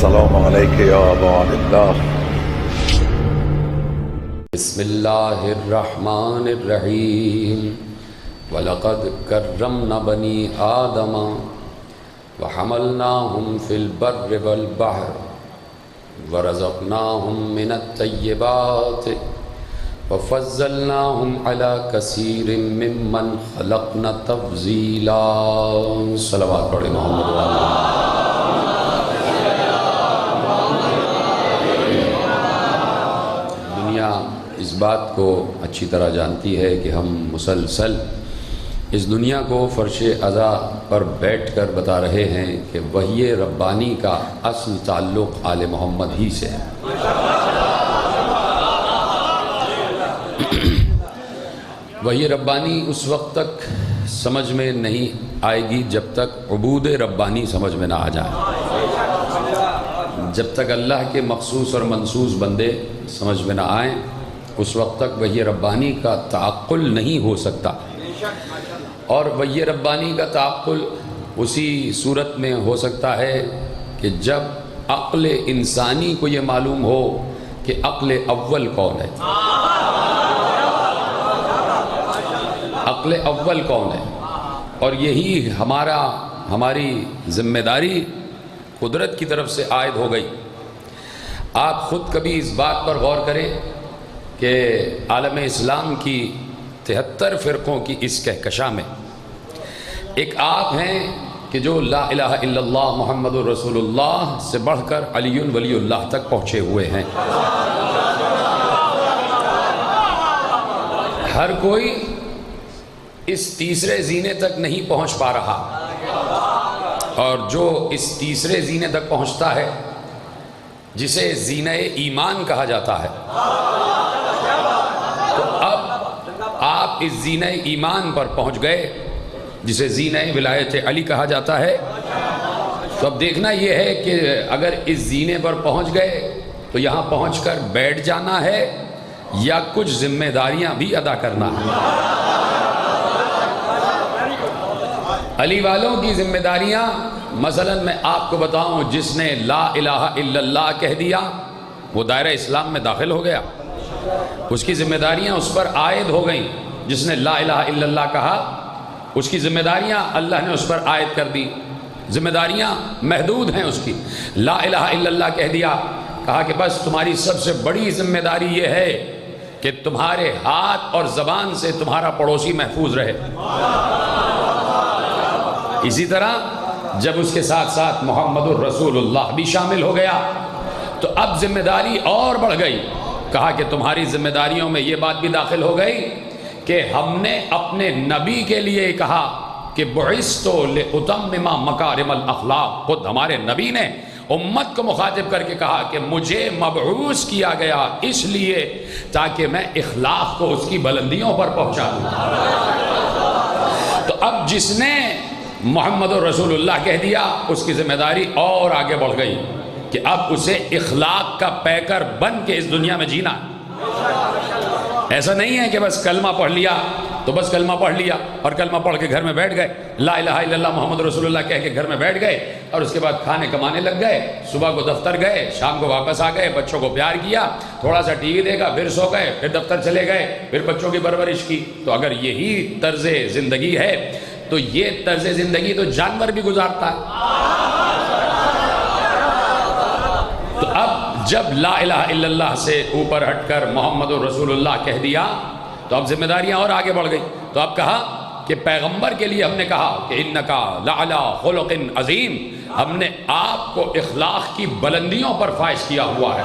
السلام علیک یا ابا عبداللہ۔ بسم اللہ الرحمن الرحیم وَلَقَدْ كَرَّمْنَا بَنِي آدَمَ وَحَمَلْنَاهُمْ فِي الْبَرِّ وَالْبَحْرِ وَرَزَقْنَاهُمْ مِنَ الطَّيِّبَاتِ وَفَضَّلْنَاهُمْ عَلَى كَثِيرٍ مِّمَّنْ خَلَقْنَا تَفْضِيلًا۔ صلوات پڑھیں محمد والے۔ دنیا اس بات کو اچھی طرح جانتی ہے کہ ہم مسلسل اس دنیا کو فرش عزا پر بیٹھ کر بتا رہے ہیں کہ وحی ربانی کا اصل تعلق آل محمد ہی سے ہے۔ وحی ربانی اس وقت تک سمجھ میں نہیں آئے گی جب تک عبود ربانی سمجھ میں نہ آ جائے، جب تک اللہ کے مخصوص اور منصوص بندے سمجھ میں نہ آئیں اس وقت تک وحی ربانی کا تعقل نہیں ہو سکتا۔ اور وحی ربانی کا تعقل اسی صورت میں ہو سکتا ہے کہ جب عقل انسانی کو یہ معلوم ہو کہ عقل اول کون ہے، عقل اول کون ہے۔ اور یہی ہماری ذمہ داری قدرت کی طرف سے عائد ہو گئی۔ آپ خود کبھی اس بات پر غور کریں کہ عالم اسلام کی 73 فرقوں کی اس کہکشاں میں ایک آپ ہیں کہ جو لا الہ الا اللہ محمد رسول اللہ سے بڑھ کر علی ولی اللہ تک پہنچے ہوئے ہیں۔ ہر کوئی اس تیسرے زینے تک نہیں پہنچ پا رہا، اور جو اس تیسرے زینے تک پہنچتا ہے جسے زینہ ایمان کہا جاتا ہے، تو اب آپ اس زینہ ایمان پر پہنچ گئے جسے زینہ ولایت علی کہا جاتا ہے۔ تو اب دیکھنا یہ ہے کہ اگر اس زینے پر پہنچ گئے تو یہاں پہنچ کر بیٹھ جانا ہے یا کچھ ذمہ داریاں بھی ادا کرنا ہے۔ علی والوں کی ذمہ داریاں مثلا میں آپ کو بتاؤں، جس نے لا الہ الا اللہ کہہ دیا وہ دائرہ اسلام میں داخل ہو گیا، اس کی ذمہ داریاں اس پر عائد ہو گئیں۔ جس نے لا الہ الا اللہ کہا اس کی ذمہ داریاں اللہ نے اس پر عائد کر دی، ذمہ داریاں محدود ہیں اس کی۔ لا الہ الا اللہ کہہ دیا، کہا کہ بس تمہاری سب سے بڑی ذمہ داری یہ ہے کہ تمہارے ہاتھ اور زبان سے تمہارا پڑوسی محفوظ رہے۔ اسی طرح جب اس کے ساتھ ساتھ محمد الرسول اللہ بھی شامل ہو گیا تو اب ذمہ داری اور بڑھ گئی۔ کہا کہ تمہاری ذمہ داریوں میں یہ بات بھی داخل ہو گئی کہ ہم نے اپنے نبی کے لیے کہا کہ بعثت لأتمم مکارم الاخلاق، خود ہمارے نبی نے امت کو مخاطب کر کے کہا کہ مجھے مبعوث کیا گیا اس لیے تاکہ میں اخلاق کو اس کی بلندیوں پر پہنچا دوں۔ تو اب جس نے محمد رسول اللہ کہہ دیا اس کی ذمہ داری اور آگے بڑھ گئی کہ اب اسے اخلاق کا پیکر بن کے اس دنیا میں جینا ہے۔ ایسا نہیں ہے کہ بس کلمہ پڑھ لیا تو بس کلمہ پڑھ لیا اور کلمہ پڑھ کے گھر میں بیٹھ گئے، لا الہ الا اللہ محمد رسول اللہ کہہ کے گھر میں بیٹھ گئے اور اس کے بعد کھانے کمانے لگ گئے، صبح کو دفتر گئے، شام کو واپس آ گئے، بچوں کو پیار کیا، تھوڑا سا ٹی وی دیکھا، پھر سو گئے، پھر دفتر چلے گئے، پھر بچوں کی پرورش کی۔ تو اگر یہی طرز زندگی ہے تو یہ طرز زندگی تو جانور بھی گزارتا ہے۔ تو اب جب لا الہ الا اللہ سے اوپر ہٹ کر محمد رسول اللہ کہہ دیا تو اب ذمہ داریاں اور آگے بڑھ گئی۔ تو اب کہا کہ پیغمبر کے لیے ہم نے کہا کہ انکا لعلی خلق عظیم، ہم نے آپ کو اخلاق کی بلندیوں پر فائز کیا ہوا ہے،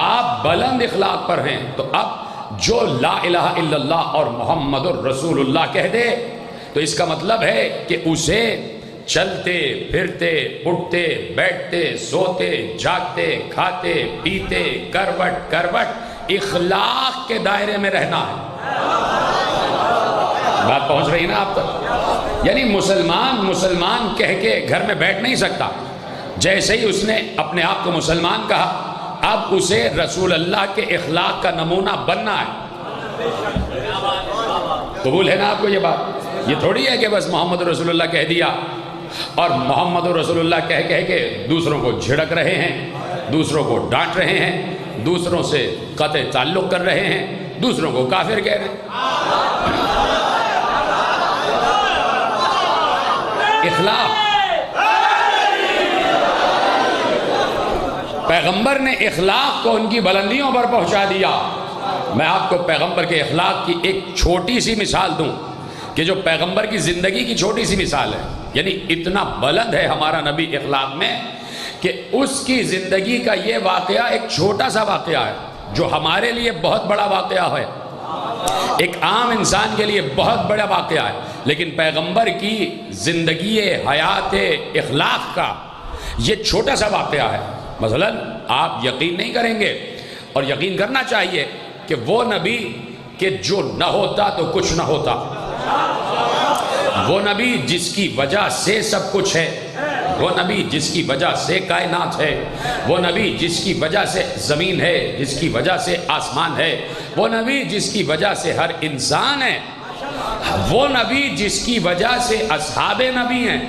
آپ بلند اخلاق پر ہیں۔ تو اب جو لا الہ الا اللہ اور محمد الرسول اللہ کہہ دے تو اس کا مطلب ہے کہ اسے چلتے پھرتے اٹھتے بیٹھتے سوتے جاگتے کھاتے پیتے کروٹ کروٹ اخلاق کے دائرے میں رہنا ہے۔ بات پہنچ رہی نا آپ تک؟ یعنی مسلمان کہہ کے گھر میں بیٹھ نہیں سکتا، جیسے ہی اس نے اپنے آپ کو مسلمان کہا اب اسے رسول اللہ کے اخلاق کا نمونہ بننا ہے۔ قبول ہے نا آپ کو یہ بات؟ یہ تھوڑی ہے کہ بس محمد رسول اللہ کہہ دیا اور محمد رسول اللہ کہہ کے دوسروں کو جھڑک رہے ہیں، دوسروں کو ڈانٹ رہے ہیں، دوسروں سے قطع تعلق کر رہے ہیں، دوسروں کو کافر کہہ رہے ہیں۔ اخلاق، پیغمبر نے اخلاق کو ان کی بلندیوں پر پہنچا دیا۔ میں آپ کو پیغمبر کے اخلاق کی ایک چھوٹی سی مثال دوں کہ جو پیغمبر کی زندگی کی چھوٹی سی مثال ہے، یعنی اتنا بلند ہے ہمارا نبی اخلاق میں کہ اس کی زندگی کا یہ واقعہ ایک چھوٹا سا واقعہ ہے جو ہمارے لیے بہت بڑا واقعہ ہے، ایک عام انسان کے لیے بہت بڑا واقعہ ہے، لیکن پیغمبر کی زندگی حیات اخلاق کا یہ چھوٹا سا واقعہ ہے۔ مثلا آپ یقین نہیں کریں گے، اور یقین کرنا چاہیے کہ وہ نبی کہ جو نہ ہوتا تو کچھ نہ ہوتا، وہ نبی جس کی وجہ سے سب کچھ ہے، وہ نبی جس کی وجہ سے کائنات ہے، وہ نبی جس کی وجہ سے زمین ہے، جس کی وجہ سے آسمان ہے، وہ نبی جس کی وجہ سے ہر انسان ہے، وہ نبی جس کی وجہ سے اصحاب نبی ہیں۔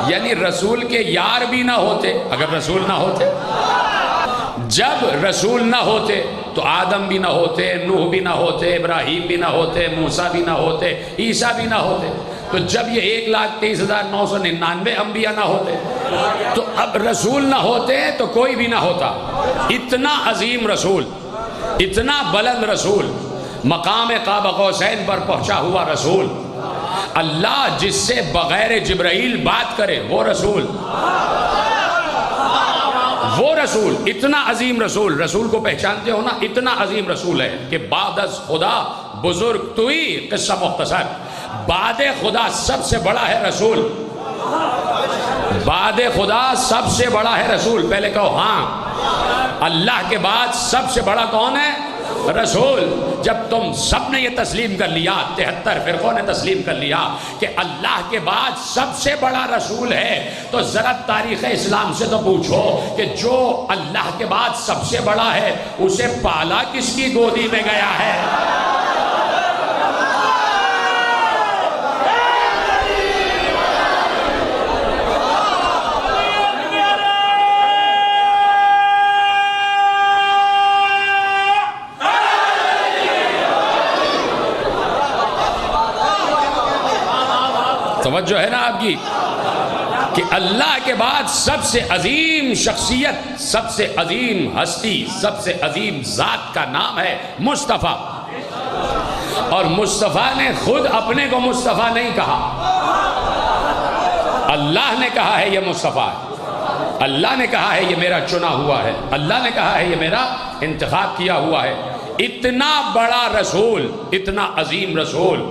یعنی رسول کے یار بھی نہ ہوتے اگر رسول نہ ہوتے، جب رسول نہ ہوتے تو آدم بھی نہ ہوتے، نوح بھی نہ ہوتے، ابراہیم بھی نہ ہوتے، موسیٰ بھی نہ ہوتے، عیسیٰ بھی نہ ہوتے، تو جب یہ 1,23,999 انبیاء نہ ہوتے تو اب رسول نہ ہوتے تو کوئی بھی نہ ہوتا۔ اتنا عظیم رسول، اتنا بلند رسول، مقام قاب قوسین پر پہنچا ہوا رسول، اللہ جس سے بغیر جبرائیل بات کرے وہ رسول، وہ رسول، اتنا عظیم رسول، رسول کو پہچانتے ہو نا، اتنا عظیم رسول ہے کہ بعد از خدا بزرگ توئی، قصہ مختصر، بعد خدا سب سے بڑا ہے رسول، بعد خدا سب سے بڑا ہے رسول، پہلے کہو ہاں، اللہ کے بعد سب سے بڑا کون ہے؟ رسول۔ جب تم سب نے یہ تسلیم کر لیا، 73 فرقوں نے تسلیم کر لیا کہ اللہ کے بعد سب سے بڑا رسول ہے، تو ذرا تاریخ اسلام سے تو پوچھو کہ جو اللہ کے بعد سب سے بڑا ہے اسے پالا کس کی گودی میں گیا ہے؟ توجہ ہے نا آپ کی کہ اللہ کے بعد سب سے عظیم شخصیت، سب سے عظیم ہستی، سب سے عظیم ذات کا نام ہے مصطفیٰ، اور مصطفیٰ نے خود اپنے کو مصطفیٰ نہیں کہا، اللہ نے کہا ہے یہ مصطفیٰ ہے، اللہ نے کہا ہے یہ میرا چنا ہوا ہے، اللہ نے کہا ہے یہ میرا انتخاب کیا ہوا ہے۔ اتنا بڑا رسول، اتنا عظیم رسول،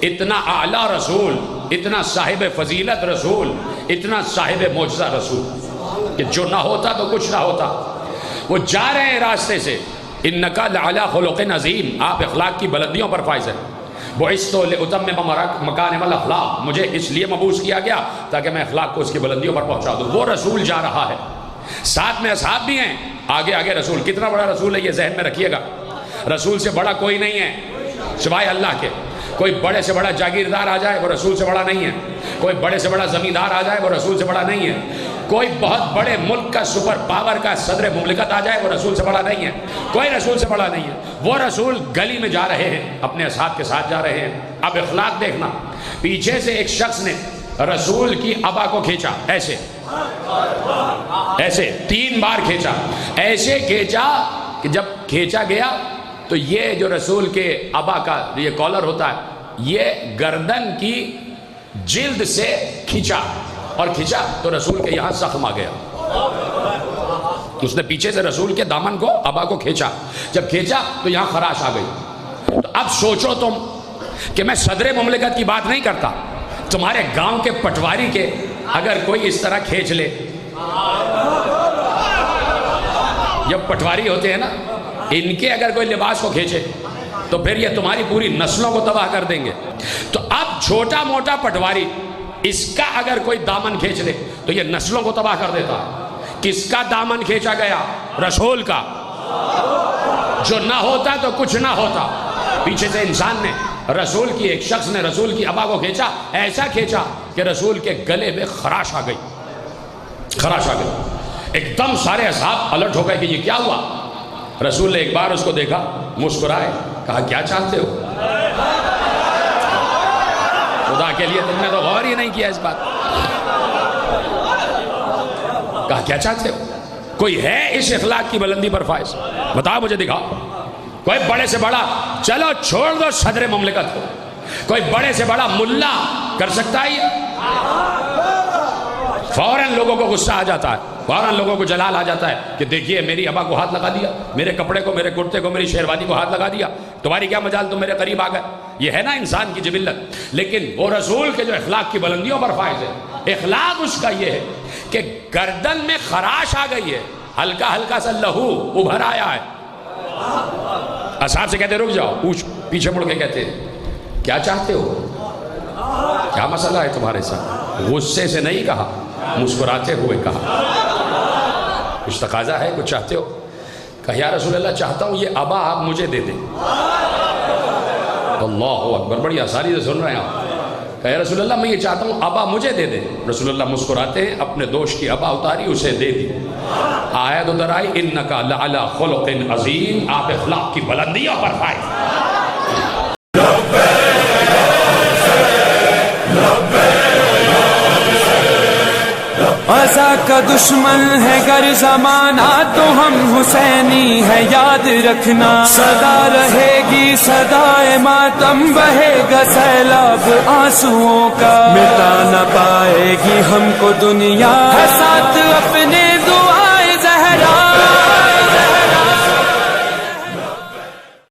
اتنا اعلیٰ رسول، اتنا صاحب فضیلت رسول، اتنا صاحب معجزہ رسول کہ جو نہ ہوتا تو کچھ نہ ہوتا۔ وہ جا رہے ہیں راستے سے، انکا لعلی خلق عظیم، آپ اخلاق کی بلندیوں پر فائز ہیں۔ بعثت لاتمم مکارم الاخلاق، مجھے اس لیے مبعوث کیا گیا تاکہ میں اخلاق کو اس کی بلندیوں پر پہنچا دوں۔ وہ رسول جا رہا ہے، ساتھ میں اصحاب بھی ہیں، آگے آگے رسول۔ کتنا بڑا رسول ہے یہ ذہن میں رکھیے گا، رسول سے بڑا کوئی نہیں ہے سوائے اللہ کے۔ کوئی بڑے سے بڑا جاگیردار آ جائے وہ رسول سے بڑا نہیں ہے، کوئی بڑے سے بڑا زمیندار آ جائے وہ رسول سے بڑا نہیں ہے، کوئی بہت بڑے ملک کا سپر پاور کا صدر مملکت آ جائے وہ رسول سے بڑا نہیں ہے، کوئی رسول سے بڑا نہیں ہے۔ وہ رسول گلی میں جا رہے ہیں، اپنے اصحاب کے ساتھ جا رہے ہیں۔ اب اخلاق دیکھنا، پیچھے سے ایک شخص نے رسول کی ابا کو کھینچا، ایسے ایسے 3 بار کھینچا، ایسے کھینچا کہ جب کھینچا گیا تو یہ جو رسول کے ابا کا یہ کالر ہوتا ہے یہ گردن کی جلد سے کھینچا، اور کھینچا تو رسول کے یہاں زخم آ گیا۔ اس نے پیچھے سے رسول کے دامن کو، ابا کو کھینچا، جب کھینچا تو یہاں خراش آ گئی۔ تو اب سوچو تم کہ میں صدر مملکت کی بات نہیں کرتا، تمہارے گاؤں کے پٹواری کے اگر کوئی اس طرح کھینچ لے، جب پٹواری ہوتے ہیں نا، ان کے اگر کوئی لباس کو کھینچے تو پھر یہ تمہاری پوری نسلوں کو تباہ کر دیں گے۔ تو اب چھوٹا موٹا پٹواری اس کا اگر کوئی دامن کھینچ لے تو یہ نسلوں کو تباہ کر دیتا ہے۔ کس کا دامن کھینچا گیا؟ رسول کا، جو نہ ہوتا تو کچھ نہ ہوتا۔ پیچھے سے انسان نے رسول کی ایک شخص نے رسول کی ابا کو کھینچا، ایسا کھینچا کہ رسول کے گلے میں خراش آ گئی، خراش آ گئی۔ ایک دم سارے اصحاب الرٹ ہو گئے کہ یہ کیا ہوا؟ رسول نے ایک بار اس کو دیکھا، مسکرائے، کہا کیا چاہتے ہو؟ خدا کے لیے تم نے تو غور ہی نہیں کیا اس بات۔ کہا کیا چاہتے ہو؟ کوئی ہے اس اخلاق کی بلندی پر فائز؟ بتاؤ مجھے، دکھاؤ۔ کوئی بڑے سے بڑا، چلو چھوڑ دو صدر مملکت کو، کوئی بڑے سے بڑا ملا کر سکتا ہے یہ؟ فوراً لوگوں کو غصہ آ جاتا ہے، فوراً لوگوں کو جلال آ جاتا ہے کہ دیکھیے میری ابا کو ہاتھ لگا دیا، میرے کپڑے کو، میرے کرتے کو، میری شیروانی کو ہاتھ لگا دیا، تمہاری کیا مجال، تم میرے قریب آ گئے۔ یہ ہے نا انسان کی جبلت۔ لیکن وہ رسول کے جو اخلاق کی بلندیوں پر فائز ہے، اخلاق اس کا یہ ہے کہ گردن میں خراش آ گئی ہے، ہلکا ہلکا سا لہو ابھر آیا ہے، اصحاب سے کہتے رک جاؤ، پوچھ، پیچھے مڑ کے کہتے کیا چاہتے ہو، کیا مسئلہ ہے تمہارے ساتھ؟ غصے سے نہیں کہا، مسکراتے ہوئے کہا کچھ تقاضا ہے، کچھ چاہتے ہو؟ کہا یا رسول اللہ چاہتا ہوں یہ ابا آپ مجھے دے دیں۔ اللہ اکبر، بڑی آسانی سے سن رہے ہیں آپ۔ کہا یا رسول اللہ میں یہ چاہتا ہوں ابا مجھے دے دیں۔ رسول اللہ مسکراتے ہیں، اپنے دوست کی ابا اتاری، اسے دے دی۔ آیت ادھر آئی انکا لعلی خلق عظیم، آپ اخلاق کی بلندیوں پر فائز۔ عزا کا دشمن ہے گر زمانہ تو ہم حسینی ہے یاد رکھنا، صدا رہے گی صدائے ماتم، بہے گا سیلاب آنسوؤں کا، مٹا نہ پائے گی ہم کو دنیا، ہے ساتھ